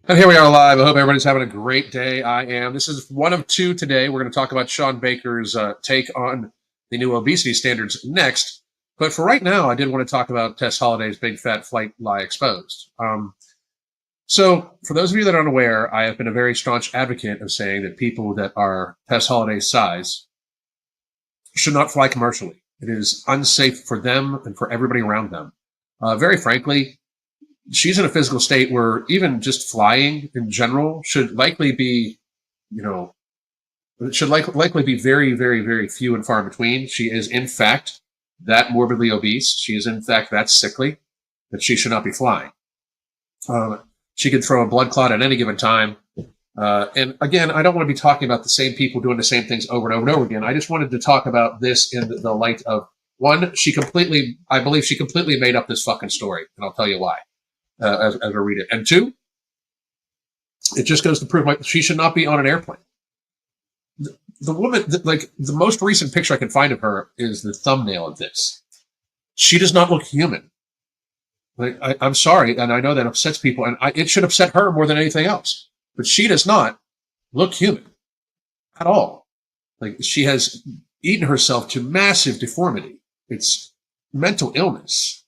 And here we are live. I hope everybody's having a great day. I am. This is one of two today. We're going to talk about Sean Baker's take on the new obesity standards next. But for right now, I did want to talk about Tess Holliday's big fat flight lie exposed. So for those of you that aren't aware, I have been a very staunch advocate of saying that people that are Tess Holliday's size should not fly commercially. It is unsafe for them and for everybody around them. Very frankly, she's in a physical state where even just flying in general should likely be, likely be very, very, very few and far in between. She is, in fact, that morbidly obese. She is, in fact, that sickly that she should not be flying. She could throw a blood clot at any given time. And again, I don't want to be talking about the same people doing the same things over and over and over again. I just wanted to talk about this in the light of, one, I believe she completely made up this fucking story, and I'll tell you why. As I read it. And two, it just goes to prove she should not be on an airplane. The woman, the most recent picture I can find of her is the thumbnail of this. She does not look human. I'm sorry, and I know that upsets people, and it should upset her more than anything else. But she does not look human at all. She has eaten herself to massive deformity. It's mental illness.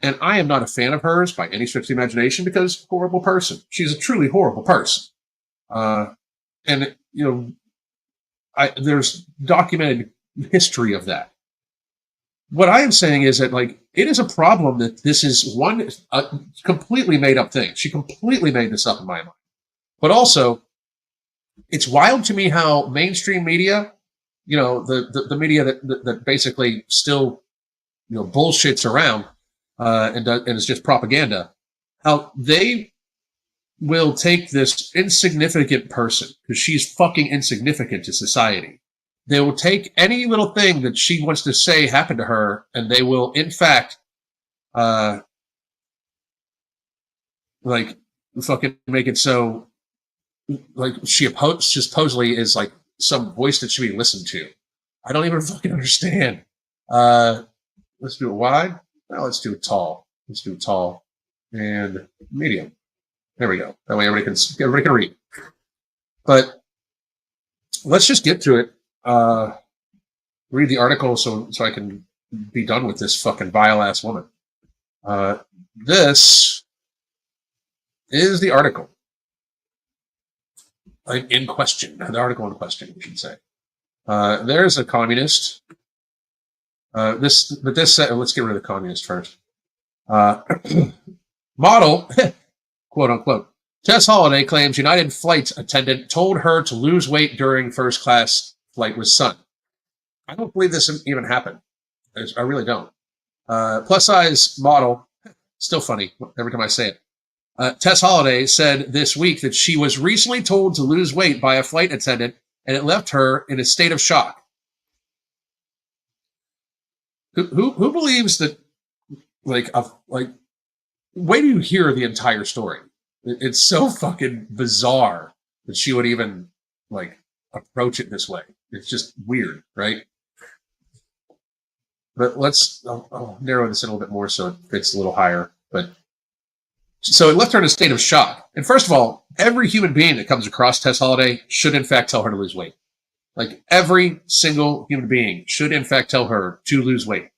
And I am not a fan of hers by any stretch of the imagination because horrible person. She's a truly horrible person. There's documented history of that. What I am saying is that, it is a problem that this is one completely made up thing. She completely made this up in my mind. But also, it's wild to me how mainstream media, the media that basically still, bullshits around, and it's just propaganda, how they will take this insignificant person, because she's fucking insignificant to society. They will take any little thing that she wants to say happened to her, and they will, in fact, fucking make it so, she supposedly is some voice that should be listened to. I don't even fucking understand. Let's do it wide. Now let's do it tall. Let's do tall and medium. There we go. That way everybody can read. But let's just get to it. Read the article so I can be done with this fucking vile ass woman. This is the article in question. The article in question, we should say. There's a communist. Let's get rid of the communist first. Model, quote unquote. Tess Holliday claims United flight attendant told her to lose weight during first class flight with son. I don't believe this even happened. I really don't. Plus size model, still funny every time I say it. Tess Holliday said this week that she was recently told to lose weight by a flight attendant, and it left her in a state of shock. Who believes that? Wait do you hear the entire story? It's so fucking bizarre that she would even approach it this way. It's just weird, right? But I'll narrow this in a little bit more so it fits a little higher. But so it left her in a state of shock. And first of all, every human being that comes across Tess Holliday should in fact tell her to lose weight. Every single human being should in fact tell her to lose weight.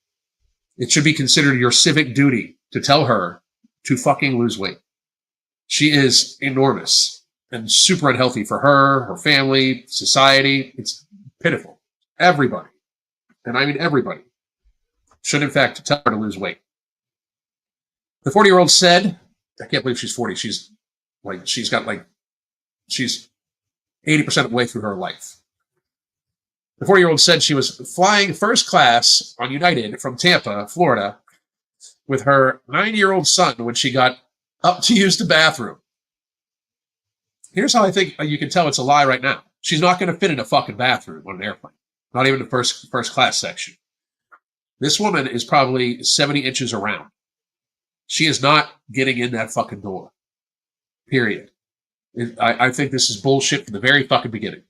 It should be considered your civic duty to tell her to fucking lose weight. She is enormous and super unhealthy for her family, society. It's pitiful. Everybody, and I mean everybody, should in fact tell her to lose weight. The 40-year-old said, I can't believe she's 40. She's 80% of the way through her life. The 40-year-old said she was flying first class on United from Tampa, Florida, with her 9-year-old son when she got up to use the bathroom. Here's how I think you can tell it's a lie right now. She's not going to fit in a fucking bathroom on an airplane. Not even the first class section. This woman is probably 70 inches around. She is not getting in that fucking door. Period. I think this is bullshit from the very fucking beginning.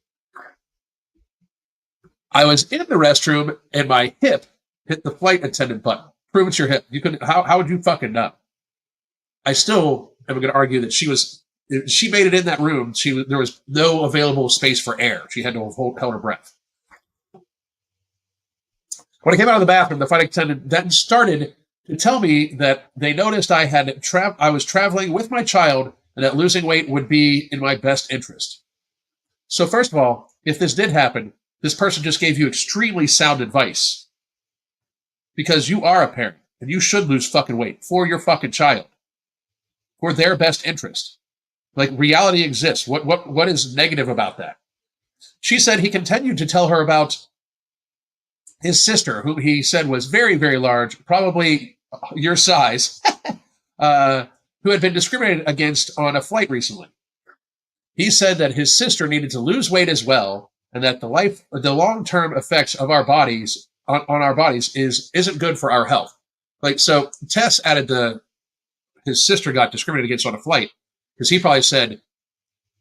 I was in the restroom and my hip hit the flight attendant button. Prove it's your hip. You could. How would you fucking know? I still am going to argue that she was she made it in that room. There was no available space for air. She had to held her breath. When I came out of the bathroom, the flight attendant then started to tell me that they noticed I was traveling with my child and that losing weight would be in my best interest. So first of all, if this did happen, this person just gave you extremely sound advice. Because you are a parent, and you should lose fucking weight for your fucking child. For their best interest. Like, reality exists. What is negative about that? She said he continued to tell her about his sister, who he said was very, very large, probably your size, who had been discriminated against on a flight recently. He said that his sister needed to lose weight as well, and that the long-term effects of our bodies on our bodies isn't good for our health. Like, so Tess added his sister got discriminated against on a flight because he probably said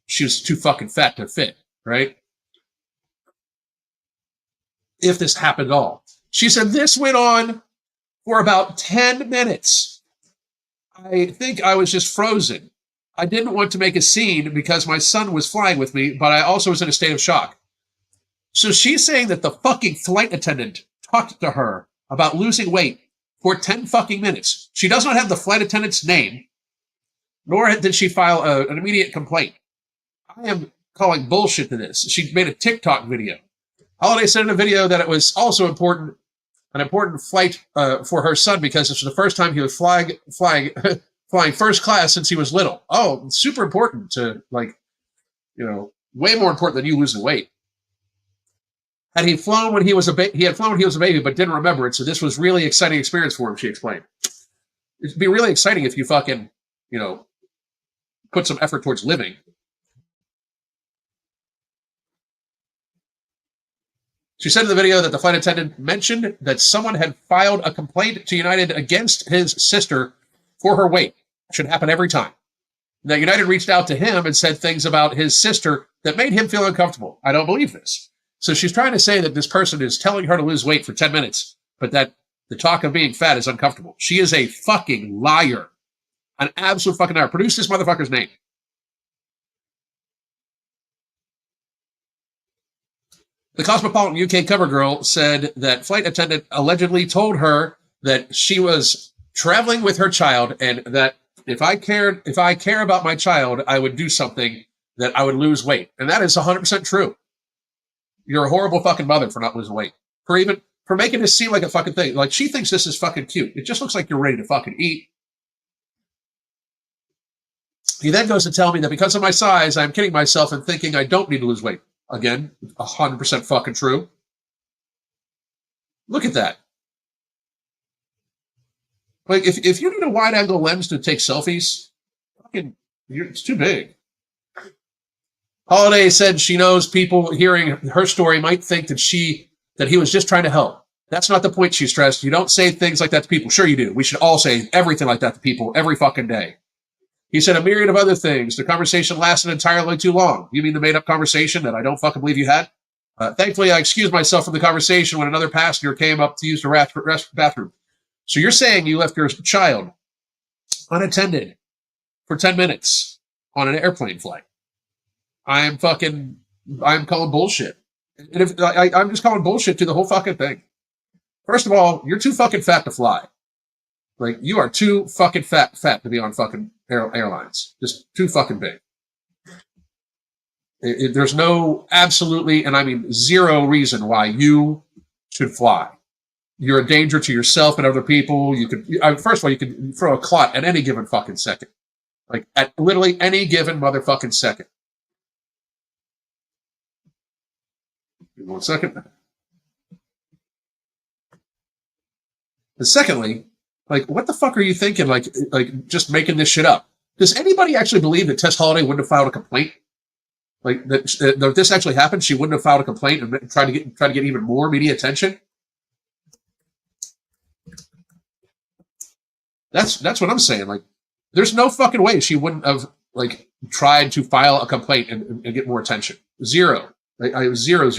she was too fucking fat to fit, right? If this happened at all. She said this went on for about 10 minutes. I think I was just frozen. I didn't want to make a scene because my son was flying with me, but I also was in a state of shock. So she's saying that the fucking flight attendant talked to her about losing weight for 10 fucking minutes. She does not have the flight attendant's name, nor did she file an immediate complaint. I am calling bullshit to this. She made a TikTok video. Holliday said in a video that it was also an important flight for her son because this was the first time he was flying first class since he was little. Oh, super important to, like, you know, way more important than you losing weight. Had he flown when he was a baby, but didn't remember it. So this was really exciting experience for him. She explained. It'd be really exciting if you fucking, you know, put some effort towards living. She said in the video that the flight attendant mentioned that someone had filed a complaint to United against his sister for her weight. It should happen every time. That United reached out to him and said things about his sister that made him feel uncomfortable. I don't believe this. So she's trying to say that this person is telling her to lose weight for 10 minutes, but that the talk of being fat is uncomfortable. She is a fucking liar. An absolute fucking liar. Produce this motherfucker's name. The Cosmopolitan UK cover girl said that flight attendant allegedly told her that she was traveling with her child and that if I care about my child, I would do something that I would lose weight. And that is 100% true. You're a horrible fucking mother for not losing weight. For making this seem like a fucking thing. Like, she thinks this is fucking cute. It just looks like you're ready to fucking eat. He then goes to tell me that because of my size, I'm kidding myself and thinking I don't need to lose weight. Again, 100% fucking true. Look at that. Like, if you need a wide-angle lens to take selfies, it's too big. Holliday said she knows people hearing her story might think that he was just trying to help. That's not the point, she stressed. You don't say things like that to people. Sure you do. We should all say everything like that to people every fucking day. He said a myriad of other things. The conversation lasted entirely too long. You mean the made-up conversation that I don't fucking believe you had? Thankfully, I excused myself from the conversation when another passenger came up to use the bathroom. So you're saying you left your child unattended for 10 minutes on an airplane flight? I'm calling bullshit. And I'm just calling bullshit to the whole fucking thing. First of all, you're too fucking fat to fly. Like, you are too fucking fat to be on fucking airlines. Just too fucking big. There's no absolutely, and I mean zero reason why you should fly. You're a danger to yourself and other people. First of all, you could throw a clot at any given fucking second. Like, at literally any given motherfucking second. Give me 1 second. And secondly, like, what the fuck are you thinking? Like just making this shit up. Does anybody actually believe that Tess Holliday wouldn't have filed a complaint? Like, that if this actually happened, she wouldn't have filed a complaint and try to get even more media attention? That's what I'm saying. Like, there's no fucking way she wouldn't have, like, tried to file a complaint and get more attention. Zero. I was zero.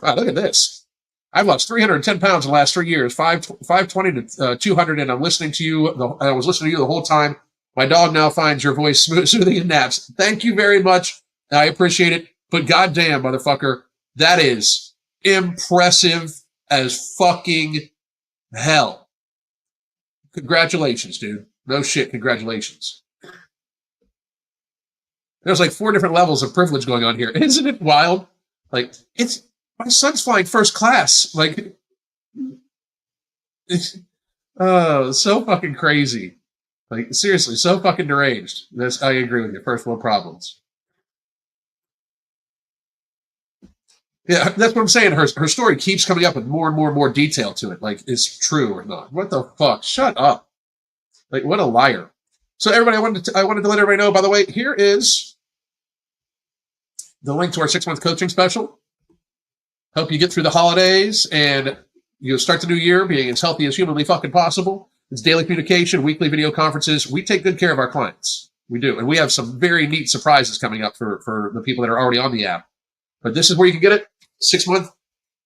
Wow, look at this. I've lost 310 pounds in the last 3 years, 520 to 200, and I'm listening to you. I was listening to you the whole time. My dog now finds your voice soothing in naps. Thank you very much. I appreciate it. But goddamn, motherfucker, that is impressive as fucking hell. Congratulations, dude. No shit, congratulations. There's like 4 different levels of privilege going on here. Isn't it wild? Like, it's my son's flying first class. Like, it's so fucking crazy. Like, seriously, so fucking deranged. I agree with you. First world problems. Yeah, that's what I'm saying. Her story keeps coming up with more and more and more detail to it. Like, it's true or not. What the fuck? Shut up. Like, what a liar. So, everybody, I wanted to let everybody know, by the way, here is the link to our 6-month coaching special. Help you get through the holidays and you start the new year being as healthy as humanly fucking possible. It's daily communication, weekly video conferences. We take good care of our clients. We do. And we have some very neat surprises coming up for the people that are already on the app. But this is where you can get it. 6-month.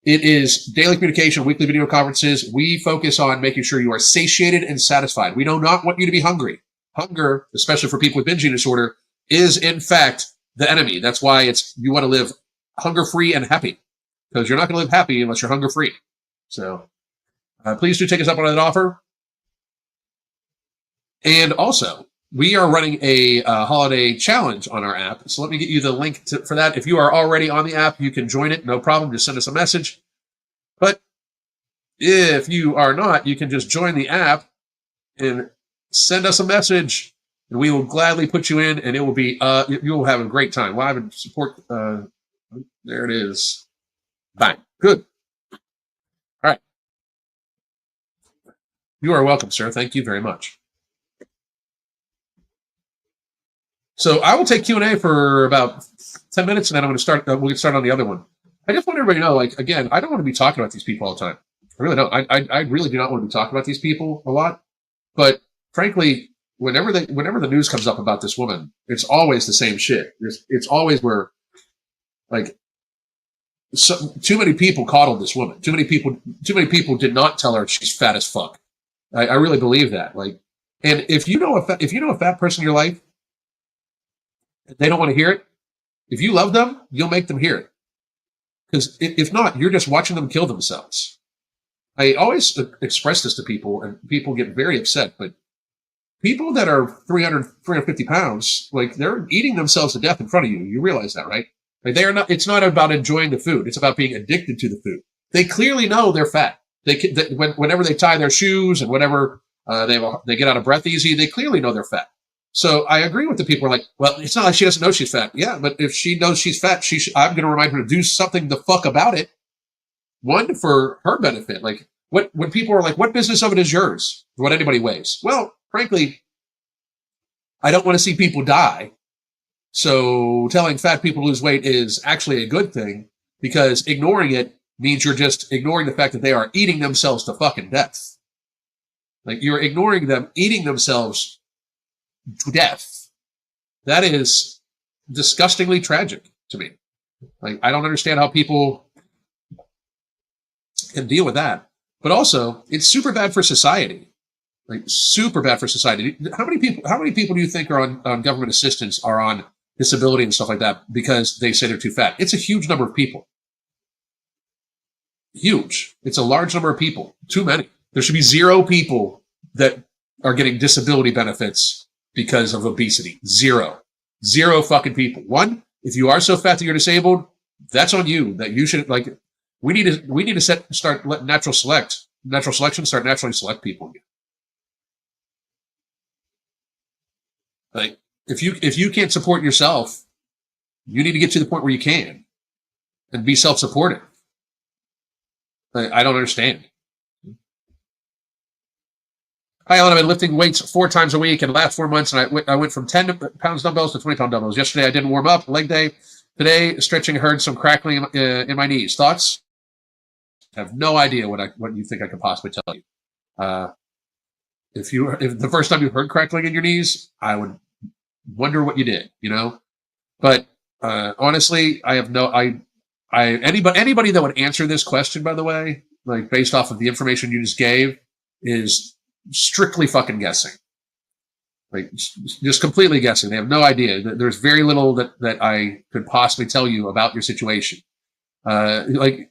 It is daily communication, weekly video conferences. We focus on making sure you are satiated and satisfied. We do not want you to be hungry. Hunger, especially for people with binge eating disorder, is in fact the enemy. That's why you want to live hunger-free and happy, because you're not going to live happy unless you're hunger-free. So please do take us up on that offer. And also, we are running a holiday challenge on our app. So let me get you the link for that. If you are already on the app, you can join it. No problem. Just send us a message. But if you are not, you can just join the app and send us a message, and we will gladly put you in, and it will be you will have a great time. Live and support. There it is. Bang. Good. All right. You are welcome, sir. Thank you very much. So I will take Q&A for about 10 minutes, and then I'm going to start. We'll get started on the other one. I just want everybody to know, like, again, I don't want to be talking about these people all the time. I really don't. I really do not want to be talking about these people a lot. But frankly, whenever the news comes up about this woman, it's always the same shit. It's always where, like, too many people coddled this woman. Too many people did not tell her she's fat as fuck. I really believe that. Like, and if you know a fat person in your life, they don't want to hear it. If you love them, you'll make them hear it. Because if not, you're just watching them kill themselves. I always express this to people, and people get very upset, but people that are 350 pounds, like, they're eating themselves to death in front of you. You realize that, right? Like, they are not. It's not about enjoying the food. It's about being addicted to the food. They clearly know they're fat. Whenever they tie their shoes and whenever they get out of breath easy, they clearly know they're fat. So I agree with the people who are like, well, it's not like she doesn't know she's fat. Yeah, but if she knows she's fat, I'm going to remind her to do something the fuck about it. One, for her benefit. Like, when people are like, what business of it is yours? What anybody weighs? Well, frankly, I don't want to see people die. So telling fat people to lose weight is actually a good thing, because ignoring it means you're just ignoring the fact that they are eating themselves to fucking death. Like, you're ignoring them eating themselves to death. That is disgustingly tragic to me. Like, I don't understand how people can deal with that. But also, it's super bad for society. Like, super bad for society. How many people do you think are on government assistance, are on disability and stuff like that because they say they're too fat? It's a huge number of people. Huge. It's a large number of people. Too many. There should be 0 people that are getting disability benefits because of obesity. 0 fucking people. One, if you are so fat that you're disabled, that's on you. That you should, like, we need to start let natural selection start naturally select people again. Like, if you can't support yourself, you need to get to the point where you can and be self-supportive. Like, I don't understand. Hi, Alan. I've been lifting weights 4 times a week in the last 4 months, and I went from 10 pounds dumbbells to 20-pound dumbbells. Yesterday, I didn't warm up. Leg day. Today, stretching, heard some crackling in my knees. Thoughts? I have no idea what you think I could possibly tell you. If the first time you heard crackling in your knees, I would wonder what you did, you know? But honestly, I have anybody that would answer this question, by the way, like, based off of the information you just gave, is strictly fucking guessing. Like just completely guessing. They have no idea. There's very little that I could possibly tell you about your situation. I'm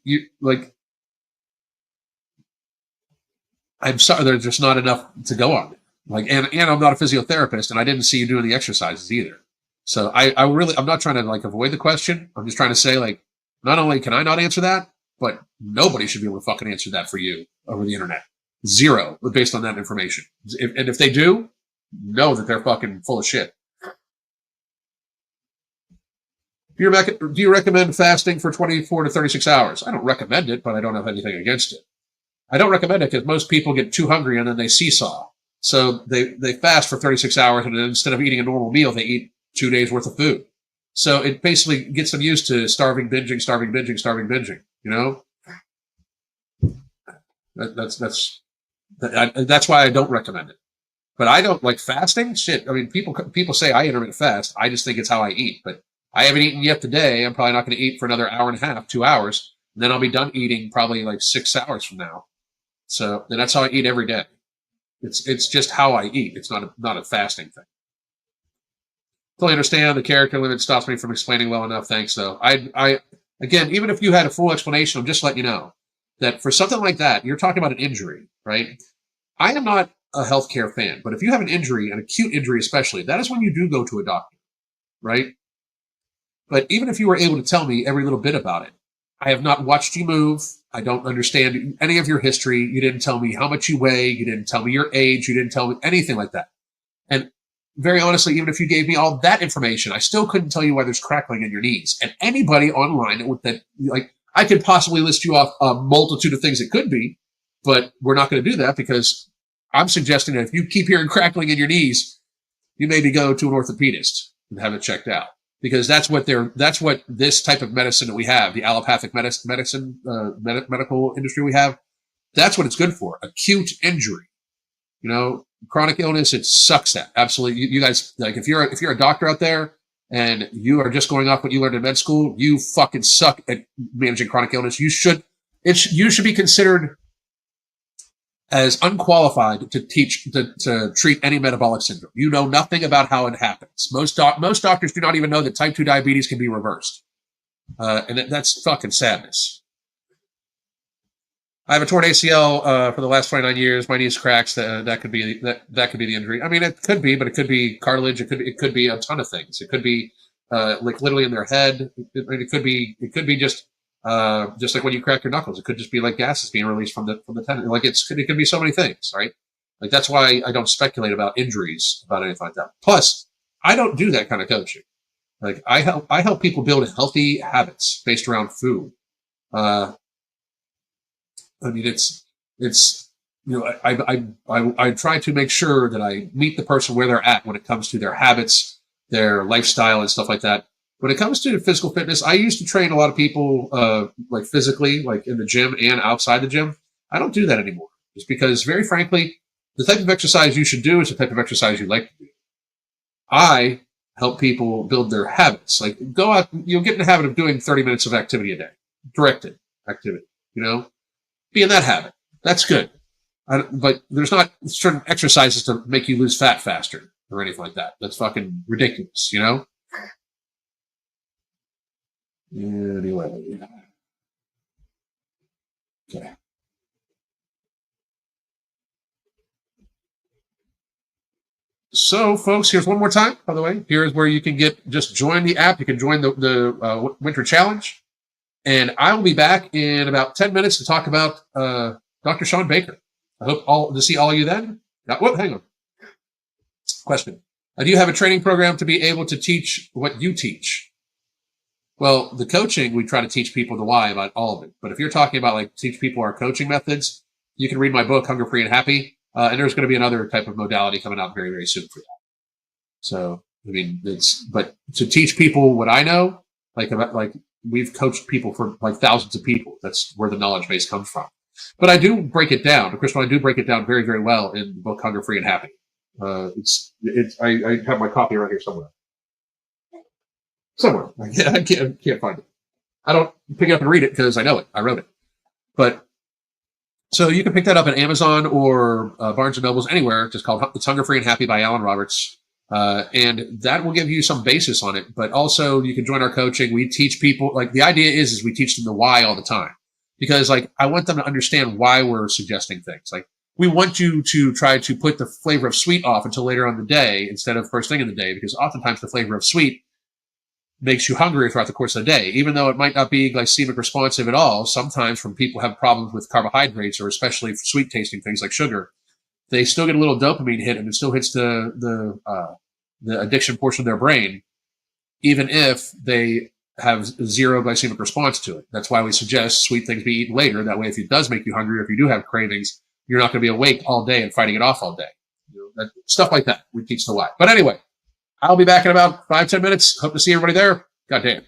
sorry, there's just not enough to go on. And I'm not a physiotherapist, and I didn't see you doing the exercises either. So I'm not trying to avoid the question. I'm just trying to say not only can I not answer that, but nobody should be able to fucking answer that for you over the internet. Zero, based on that information. And if they do, know that they're fucking full of shit. Do you recommend fasting for 24 to 36 hours? I don't recommend it, but I don't have anything against it. I don't recommend it because most people get too hungry and then they seesaw. So they fast for 36 hours, and then instead of eating a normal meal, they eat 2 days worth of food. So it basically gets them used to starving, binging. You know, that's why I don't recommend it. But I don't like fasting. Shit, I mean, people say I intermittent fast. I just think it's how I eat. But I haven't eaten yet today. I'm probably not going to eat for another hour and a half, 2 hours, and then I'll be done eating probably 6 hours from now. So, and that's how I eat every day. It's just how I eat. It's not a fasting thing. Totally understand. The character limit stops me from explaining well enough. Thanks, though. I again, even if you had a full explanation, I'm just letting you know that for something like that, you're talking about an injury, right? I am not a healthcare fan, but if you have an injury, an acute injury especially, that is when you do go to a doctor, right? But even if you were able to tell me every little bit about it, I have not watched you move. I don't understand any of your history. You didn't tell me how much you weigh. You didn't tell me your age. You didn't tell me anything like that. And very honestly, even if you gave me all that information, I still couldn't tell you why there's crackling in your knees. And anybody online I could possibly list you off a multitude of things it could be, but we're not going to do that because I'm suggesting that if you keep hearing crackling in your knees, you maybe go to an orthopedist and have it checked out. Because that's what this type of medicine that we have, the allopathic medical industry we have, that's what it's good for. Acute injury. Chronic illness, it sucks at. Absolutely. You guys, if you're a doctor out there and you are just going off what you learned in med school, you fucking suck at managing chronic illness. You should be considered as unqualified to treat any metabolic syndrome. You know nothing about how it happens. Most doctors do not even know that type 2 diabetes can be reversed. And that's fucking sadness. I have a torn ACL for the last 29 years. My knees cracks. That could be the injury. I mean, it could be, but it could be cartilage. It could be a ton of things. It could be literally in their head. It could be just like when you crack your knuckles. It could just be like gases being released from the tendon. It could be so many things, right? That's why I don't speculate about injuries, about anything like that. Plus, I don't do that kind of coaching. I help people build healthy habits based around food. I mean, I try to make sure that I meet the person where they're at when it comes to their habits, their lifestyle, and stuff like that. When it comes to physical fitness, I used to train a lot of people, physically, in the gym and outside the gym. I don't do that anymore, just because, very frankly, the type of exercise you should do is the type of exercise you like to do. I help people build their habits. Go out, get in the habit of doing 30 minutes of activity a day, directed activity. Be in that habit. That's good. But there's not certain exercises to make you lose fat faster or anything like that. That's fucking ridiculous, Anyway. Okay. So, folks, here's one more time, by the way. Here's where you can just join the app. You can join the Winter Challenge. And I will be back in about 10 minutes to talk about Dr. Sean Baker. I hope to see all of you then. Hang on. Question. Do you have a training program to be able to teach what you teach? Well, the coaching, we try to teach people the why about all of it. But if you're talking about teach people our coaching methods, you can read my book, Hunger Free and Happy. And there's going to be another type of modality coming out very, very soon for that. So, I mean, but to teach people what I know, we've coached people for thousands of people. That's where the knowledge base comes from. But I do break it down. Crystal, I do break it down very, very well in the book Hunger Free and Happy. I have my copy right here somewhere. I can't find it. I don't pick it up and read it because I know it. I wrote it. But So you can pick that up at Amazon or Barnes and Nobles, anywhere. Just called It's Hunger Free and Happy by Alan Roberts. And that will give you some basis on it. But also you can join our coaching. We teach people, like the idea is we teach them the why all the time. Because like I want them to understand why we're suggesting things. Like we want you to try to put the flavor of sweet off until later on in the day instead of first thing in the day, because oftentimes the flavor of sweet makes you hungry throughout the course of the day. Even though it might not be glycemic responsive at all, sometimes when people have problems with carbohydrates, or especially sweet tasting things like sugar, they still get a little dopamine hit, and it still hits the addiction portion of their brain, even if they have zero glycemic response to it. That's why we suggest sweet things be eaten later. That way, if it does make you hungry, or if you do have cravings, you're not going to be awake all day and fighting it off all day. Stuff like that. We teach the why. But anyway, I'll be back in about 5-10 minutes. Hope to see everybody there. God damn.